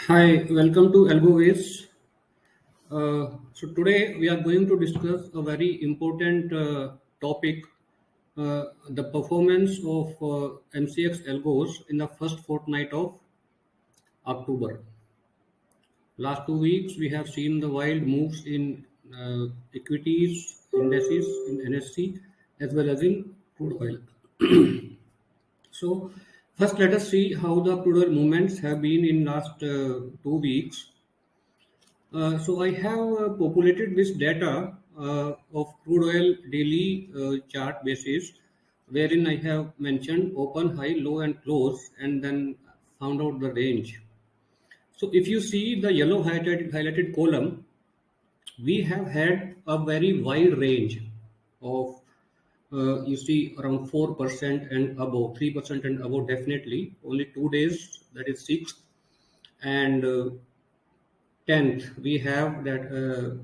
Hi, welcome to Algoways. So today we are going to discuss a very important topic, the performance of MCX Algos in the first fortnight of October. Last 2 weeks we have seen the wild moves in equities, indices in NSC as well as in crude oil. So first let us see how the crude oil movements have been in last 2 weeks. So I have populated this data of crude oil daily chart basis, wherein I have mentioned open, high, low, and close, and then found out the range. So if you see the yellow highlighted column, we have had a very wide range of you see around 4% and above, 3% and above definitely. Only 2 days, that is 6th and 10th, we have that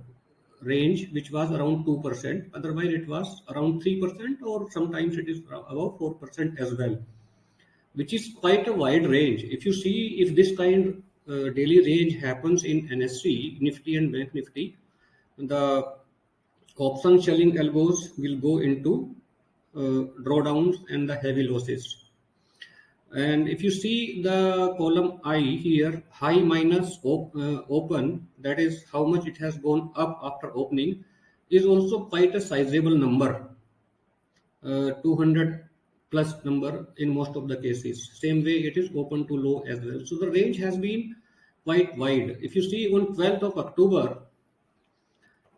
range which was around 2%. Otherwise, it was around 3%, or sometimes it is above 4% as well, which is quite a wide range. If you see, if this kind daily range happens in NSC, Nifty and Bank Nifty, the option selling algos will go into drawdowns and the heavy losses. And if you see the column I here, high minus open, that is how much it has gone up after opening, is also quite a sizable number, 200 plus number in most of the cases. Same way it is open to low as well. So the range has been quite wide. If you see on 12th of October,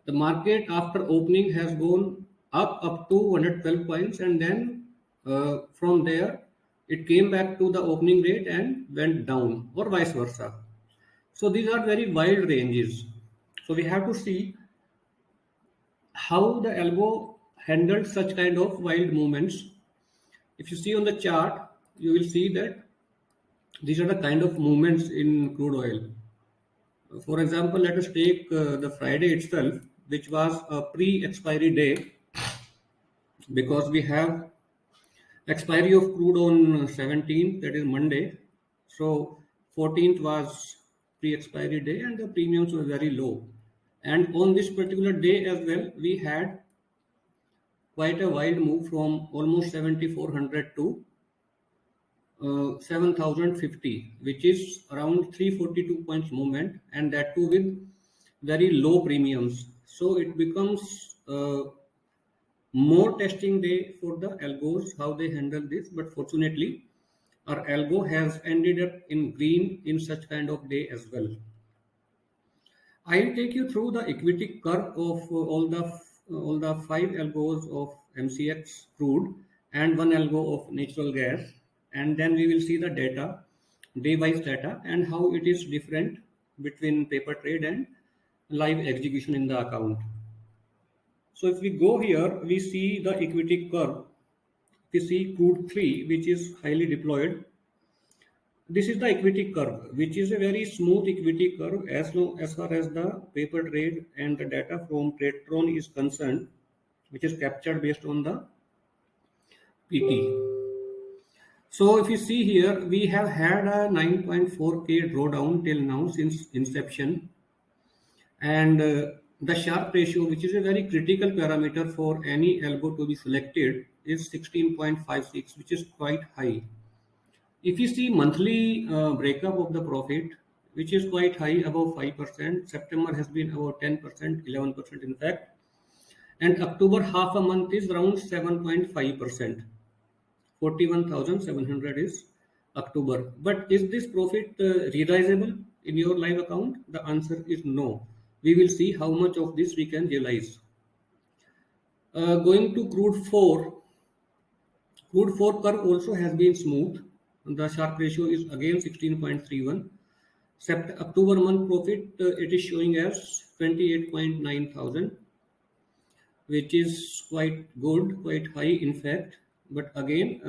the market after opening has gone up to 112 points, and then from there it came back to the opening rate and went down, or vice versa. So these are very wide ranges. So we have to see how the algo handled such kind of wild movements. If you see on the chart, you will see that these are the kind of movements in crude oil. For example, let us take the Friday itself, which was a pre-expiry day, because we have expiry of crude on 17th, that is Monday. So 14th was pre-expiry day and the premiums were very low. And on this particular day as well, we had quite a wild move from almost 7,400 to 7,050, which is around 342 points movement, and that too with very low premiums. So it becomes more testing day for the algos, how they handle this. But fortunately, our algo has ended up in green in such kind of day as well. I'll take you through the equity curve of all the five algos of MCX crude and one algo of natural gas, and then we will see the data, day-wise data, and how it is different between paper trade and live execution in the account. So if we go here, we see the equity curve. We see crude 3, which is highly deployed. This is the equity curve, which is a very smooth equity curve as far as the paper trade and the data from Tradetron is concerned, which is captured based on the PT. So if you see here, we have had a 9.4K drawdown till now since inception, and the Sharpe ratio, which is a very critical parameter for any algo to be selected, is 16.56, which is quite high. If you see monthly breakup of the profit, which is quite high, above 5%, September has been about 10%, 11% in fact, and October half a month is around 7.5%. 41,700 is October. But is this profit realizable in your live account? The answer is no. We will see how much of this we can realize. Going to crude 4, crude 4 curve also has been smooth. The Sharpe ratio is again 16.31. October month profit, it is showing as 28.9 thousand, which is quite good, quite high in fact. But again,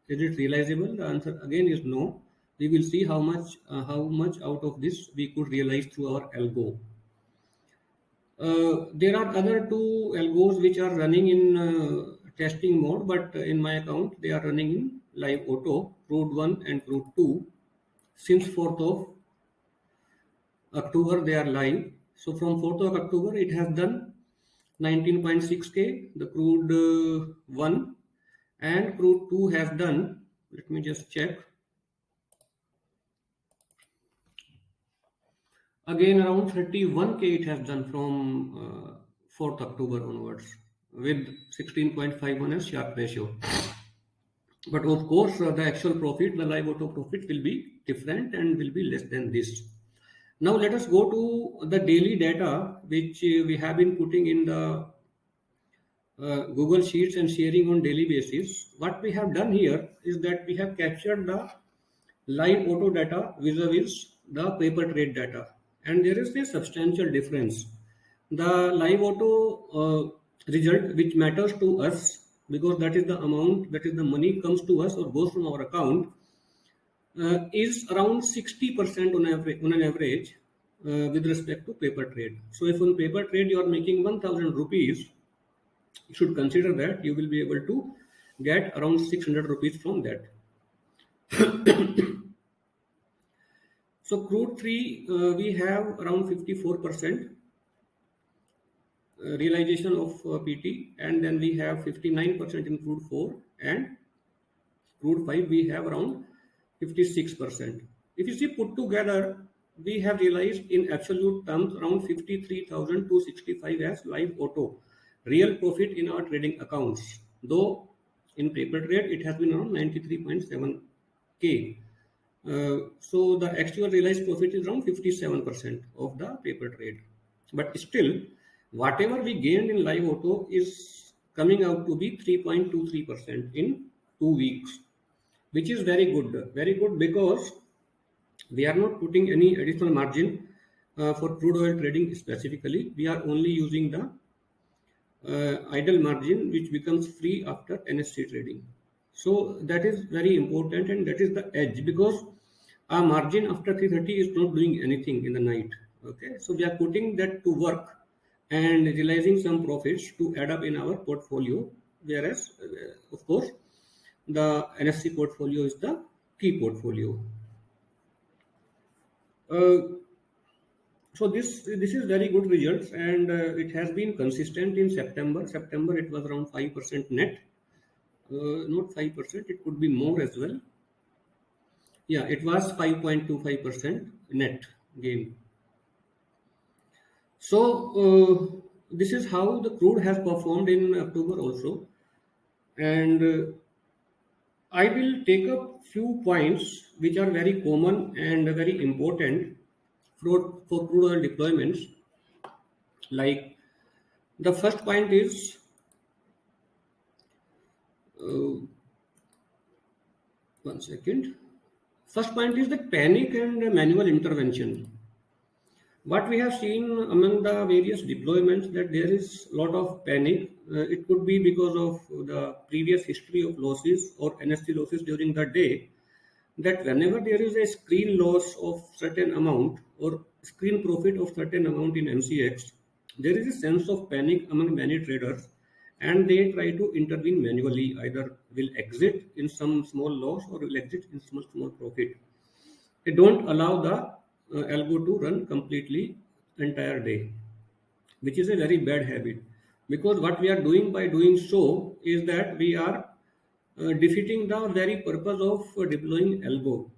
is it realizable? The answer again is no. We will see how much out of this we could realize through our algo. There are other two algos which are running in testing mode, but in my account they are running in live auto, crude 1 and crude 2, since 4th of October they are live. So from 4th of October it has done 19.6k, the crude 1, and crude 2 has done, let me just check, again around 31k it has done from 4th October onwards with 16.51 as Sharp ratio. But of course, the actual profit, the live auto profit will be different and will be less than this. Now let us go to the daily data which we have been putting in the Google Sheets and sharing on daily basis. What we have done here is that we have captured the live auto data vis-a-vis the paper trade data, and there is a substantial difference. The live auto result, which matters to us because that is the amount, that is the money comes to us or goes from our account, is around 60% on an average with respect to paper trade. So if on paper trade you are making 1000 rupees, you should consider that you will be able to get around 600 rupees from that. So crude 3, we have around 54% realization of PT, and then we have 59% in crude 4, and crude 5 we have around 56%. If you see put together, we have realized in absolute terms around 53,265 as live auto real profit in our trading accounts, though in paper trade it has been around 93.7k. So the actual realized profit is around 57% of the paper trade. But still, whatever we gained in live auto is coming out to be 3.23% in 2 weeks, which is very good. Very good because we are not putting any additional margin for crude oil trading specifically. We are only using the idle margin which becomes free after NSC trading. So that is very important, and that is the edge, because our margin after 3:30 is not doing anything in the night. Okay, so we are putting that to work and realizing some profits to add up in our portfolio, whereas of course the NSC portfolio is the key portfolio. Uh, so this is very good results, and it has been consistent in September. September it was around 5% net, not 5%, it could be more as well. Yeah, it was 5.25% net gain. So this is how the crude has performed in October also, and I will take up few points which are very common and very important for crude oil deployments. Like the first point is uh, one second. First point is the panic and manual intervention. What we have seen among the various deployments, that there is a lot of panic. It could be because of the previous history of losses or NSC losses during the day, that whenever there is a screen loss of certain amount or screen profit of certain amount in MCX, there is a sense of panic among many traders, and they try to intervene manually, either will exit in some small loss or will exit in small profit. They don't allow the algo to run completely entire day, which is a very bad habit, because what we are doing by doing so is that we are defeating the very purpose of deploying Algo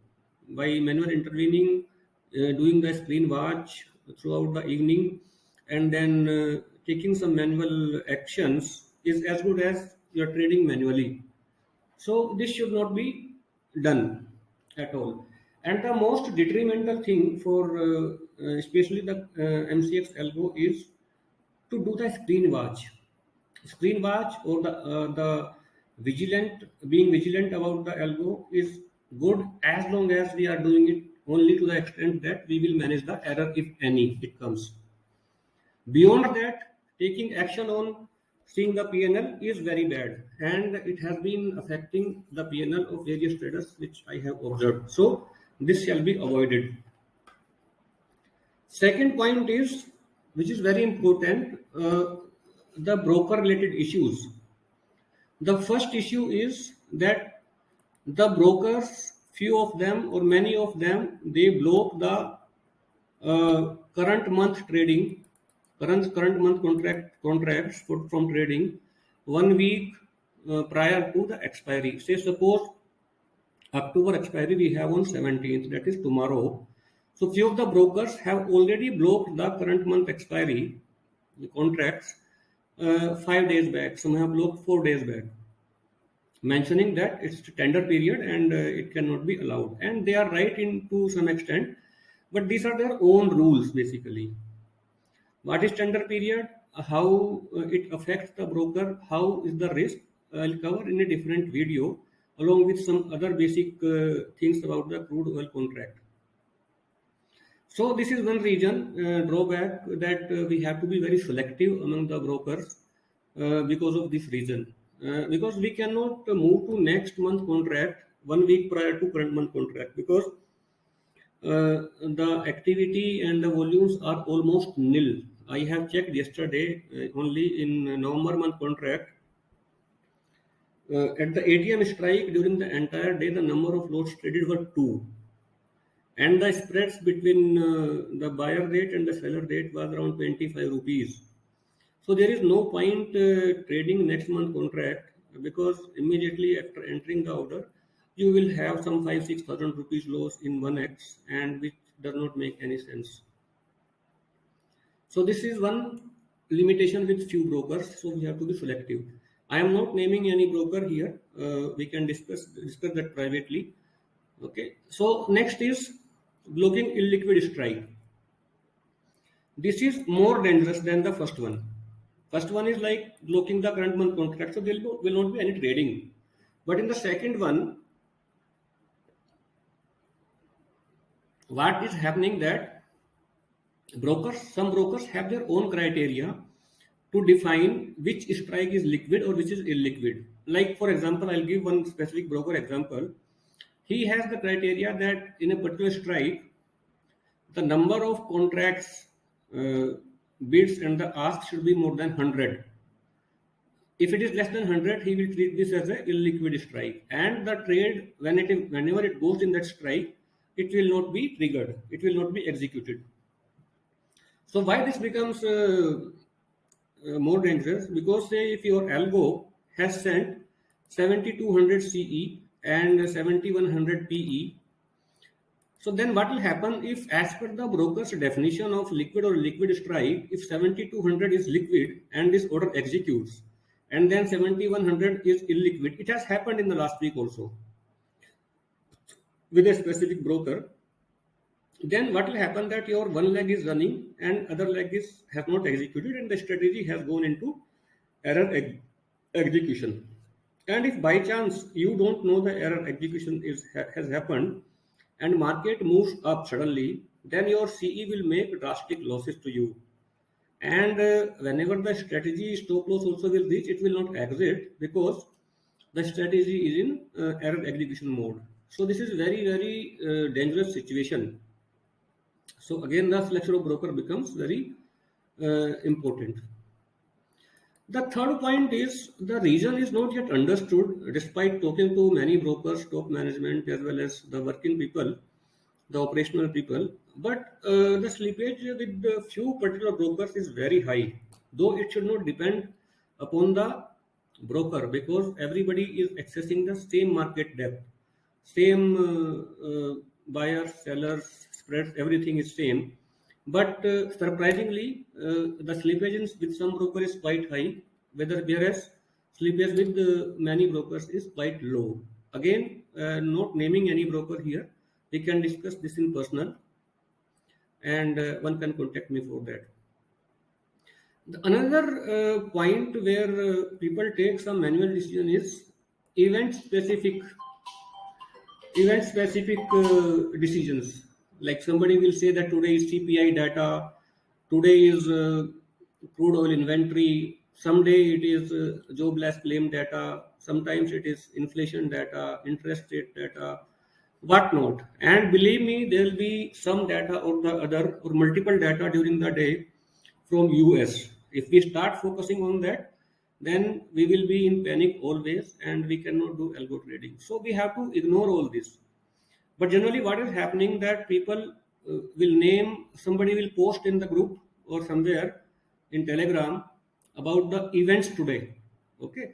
by manual intervening, doing the screen watch throughout the evening, and then taking some manual actions is as good as you are trading manually. So this should not be done at all. And the most detrimental thing for especially the MCX Algo is to do the screen watch. Screen watch or the vigilant, being vigilant about the algo is good as long as we are doing it only to the extent that we will manage the error if any it comes. Beyond that, taking action on seeing the PNL is very bad, and it has been affecting the PNL of various traders which I have observed. So this shall be avoided. Second point is, which is very important, the broker related issues. The first issue is that the brokers, few of them or many of them, they block the Current month trading, current month contracts from trading 1 week prior to the expiry. Say suppose October expiry we have on 17th, that is tomorrow. So few of the brokers have already blocked the current month expiry contracts 5 days back. Some have blocked 4 days back, mentioning that it's a tender period and it cannot be allowed. And they are right in to some extent, but these are their own rules basically. What is tender period? How it affects the broker? How is the risk? I'll cover in a different video along with some other basic things about the crude oil contract. So this is one reason drawback that we have to be very selective among the brokers because of this reason. Because we cannot move to next month contract 1 week prior to current month contract because the activity and the volumes are almost nil. I have checked yesterday only in November month contract. At the ATM strike during the entire day, the number of lots traded were 2. And the spreads between the buyer rate and the seller rate was around 25 rupees. So there is no point trading next month contract because immediately after entering the order, you will have some 5-6,000 rupees loss in 1x, and which does not make any sense. So this is one limitation with few brokers. So we have to be selective. I am not naming any broker here. We can discuss that privately. Okay. So next is blocking illiquid strike. This is more dangerous than the first one. First one is like blocking the current month contract, so there will not be any trading. But in the second one, what is happening that some brokers have their own criteria to define which strike is liquid or which is illiquid. Like for example, I'll give one specific broker example. He has the criteria that in a particular strike, the number of contracts bids and the ask should be more than 100. If it is less than 100, he will treat this as a illiquid strike. And the trade, whenever it goes in that strike, it will not be triggered. It will not be executed. So why this becomes more dangerous? Because say if your algo has sent 7200 CE and 7100 PE, so then what will happen if, as per the broker's definition of liquid or liquid strike, if 7200 is liquid and this order executes, and then 7100 is illiquid, it has happened in the last week also with a specific broker. Then what will happen that your one leg is running and other leg has not executed, and the strategy has gone into error execution. And if by chance you don't know the error execution has happened, and market moves up suddenly, then your CE will make drastic losses to you. And whenever the strategy stop loss also will reach, it will not exit because the strategy is in error execution mode. So this is very, very dangerous situation. So again, the selection of broker becomes very important. The third point is the reason is not yet understood despite talking to many brokers, top management, as well as the working people, the operational people. But the slippage with the few particular brokers is very high, though it should not depend upon the broker because everybody is accessing the same market depth, same buyers, sellers, spreads, everything is same. But surprisingly, the slippage with some broker is quite high, whereas slippage with many brokers is quite low. Again, not naming any broker here, we can discuss this in personal, and one can contact me for that. Another point where people take some manual decision is event specific decisions. Like somebody will say that today is CPI data, today is crude oil inventory, someday it is jobless claim data, sometimes it is inflation data, interest rate data, whatnot. And believe me, there will be some data or the other or multiple data during the day from US. If we start focusing on that, then we will be in panic always and we cannot do algo trading. So we have to ignore all this. But generally what is happening that people will name, somebody will post in the group or somewhere in Telegram about the events today. Okay.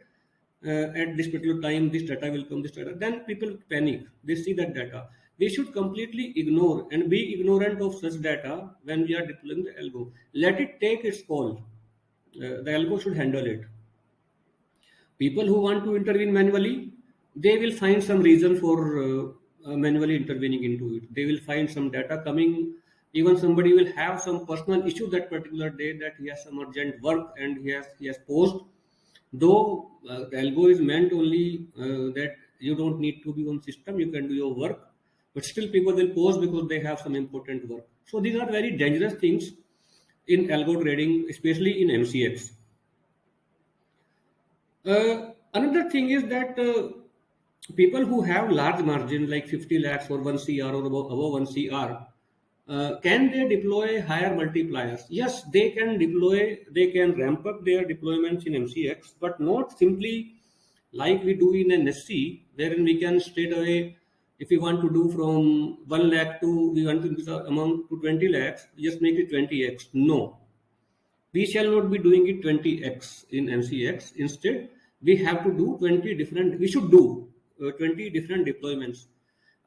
At this particular time, this data will come, this data. Then people panic. They see that data. We should completely ignore and be ignorant of such data when we are deploying the algo. Let it take its call. The algo should handle it. People who want to intervene manually, they will find some reason for manually intervening into it. They will find some data coming. Even somebody will have some personal issue that particular day, that he has some urgent work and he has posed. Though the algo is meant only that you don't need to be on system, you can do your work, but still people will post because they have some important work. So these are very dangerous things in algo trading, especially in MCX. Another thing is that people who have large margin like 50 lakhs or 1 CR or above 1 CR, can they deploy higher multipliers? Yes, they can deploy, they can ramp up their deployments in MCX, but not simply like we do in an SC, wherein we can straight away, if we want to do from 1 lakh to, we want to increase the amount to 20 lakhs, just make it 20x. No, we shall not be doing it 20x in MCX. Instead, we have to do 20 different, we should do 20 different deployments.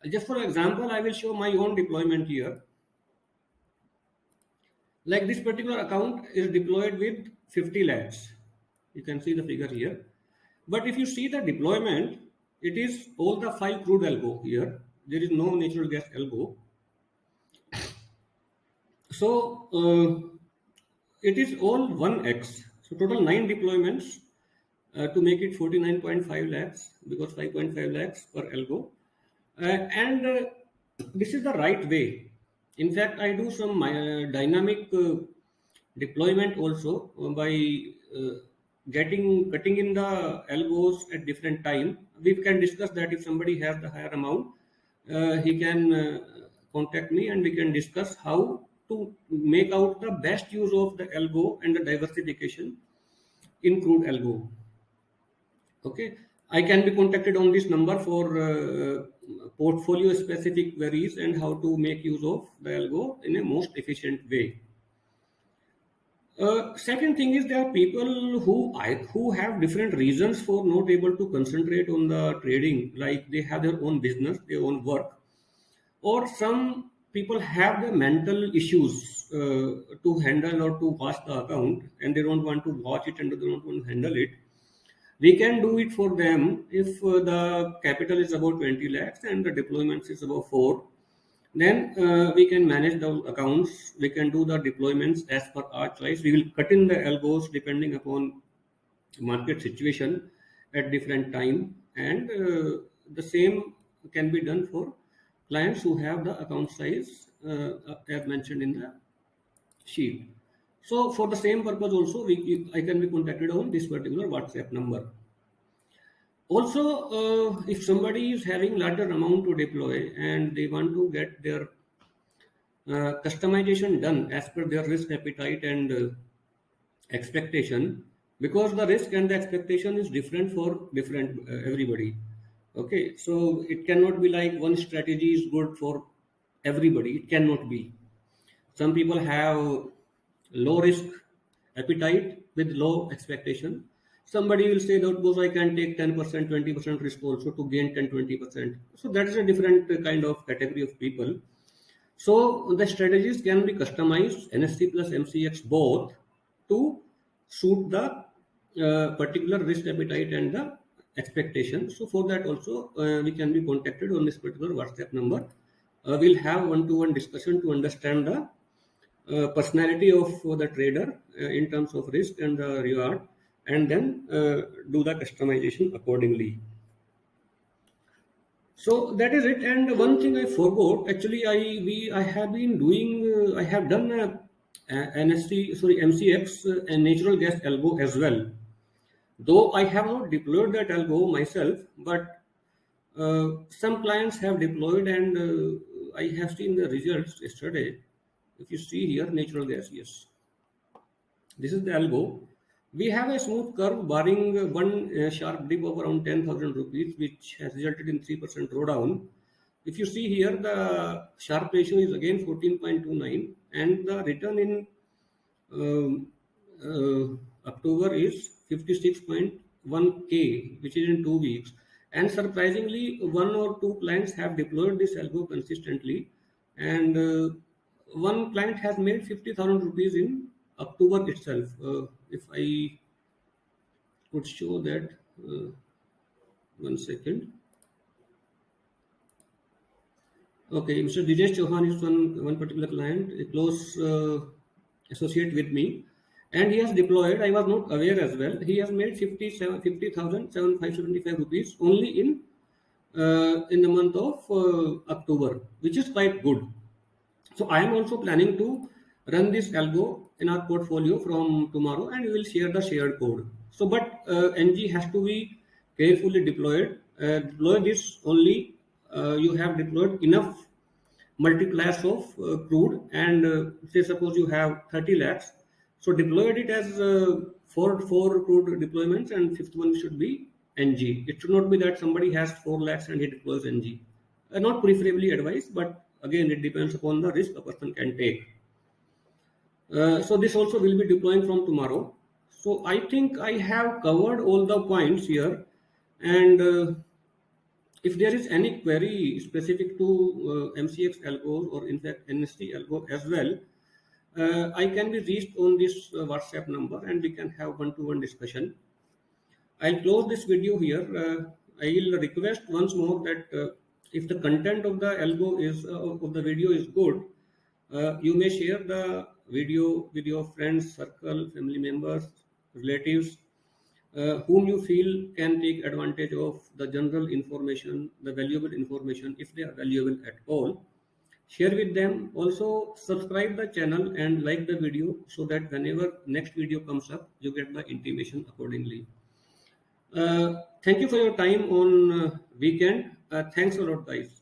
Just for example, I will show my own deployment here. Like this particular account is deployed with 50 lakhs. You can see the figure here. But if you see the deployment, it is all the 5 crude algo here. There is no natural gas algo. So it is all 1x. So total 9 deployments to make it 49.5 lakhs, because 5.5 lakhs per algo. And this is the right way. In fact, I do some dynamic deployment also by cutting in the algos at different time. We can discuss that. If somebody has the higher amount, he can contact me and we can discuss how to make out the best use of the algo and the diversification in crude algo. Okay, I can be contacted on this number for portfolio specific queries and how to make use of the algo in a most efficient way. Second thing is, there are people who have different reasons for not able to concentrate on the trading, like they have their own business, their own work, or some people have the mental issues to handle or to watch the account, and they don't want to watch it and they don't want to handle it. We can do it for them if the capital is about 20 lakhs and the deployments is about 4. Then we can manage the accounts. We can do the deployments as per our choice. We will cut in the algos depending upon market situation at different time. And the same can be done for clients who have the account size as mentioned in the sheet. So for the same purpose also, I can be contacted on this particular WhatsApp number. Also, if somebody is having larger amount to deploy and they want to get their customization done as per their risk appetite and expectation, because the risk and the expectation is different for different everybody. Okay, so it cannot be like one strategy is good for everybody. It cannot be. Some people have low risk appetite with low expectation. Somebody will say that because I can take 10%, 20% risk also to gain 10, 20%. So that is a different kind of category of people. So the strategies can be customized, NSC plus MCX both, to suit the particular risk appetite and the expectation. So for that also we can be contacted on this particular WhatsApp number. We'll have one-to-one discussion to understand the personality of the trader in terms of risk and the reward, and then do the customization accordingly. So that is it. And one thing I forgot, actually, I have been doing, I have done MCX and natural gas algo as well. Though I have not deployed that algo myself, but some clients have deployed, and I have seen the results yesterday. If you see here, natural gas, yes. This is the algo. We have a smooth curve barring one sharp dip of around 10,000 rupees, which has resulted in 3% drawdown. If you see here, the Sharpe ratio is again 14.29, and the return in um, October is 56.1K, which is in 2 weeks. And surprisingly, one or two clients have deployed this algo consistently, and one client has made 50,000 rupees in October itself. If I could show that, uh, 1 second. Okay, Mr. Dinesh Chauhan is one particular client, a close associate with me, and he has deployed. I was not aware as well. He has made 50,775 rupees only in the month of October, which is quite good. So I am also planning to run this algo in our portfolio from tomorrow, and we will share the shared code. So, but NG has to be carefully deployed. Deploy this only you have deployed enough multipliers of crude, and say suppose you have 30 lakhs, so deployed it as four crude deployments, and fifth one should be NG. It should not be that somebody has 4 lakhs and he deploys NG. Not preferably advised, but again it depends upon the risk a person can take. So this also will be deploying from tomorrow. So I think I have covered all the points here, and if there is any query specific to MCX algos, or in fact NST algo as well, I can be reached on this WhatsApp number, and we can have one-to-one discussion. I'll close this video here. I will request once more that if the content of the algo is of the video is good, you may share the video with your friends, circle, family members, relatives, whom you feel can take advantage of the general information, the valuable information, if they are valuable at all. Share with them. Also, subscribe the channel and like the video so that whenever next video comes up, you get the intimation accordingly. Thank you for your time on weekend. Thanks a lot, guys.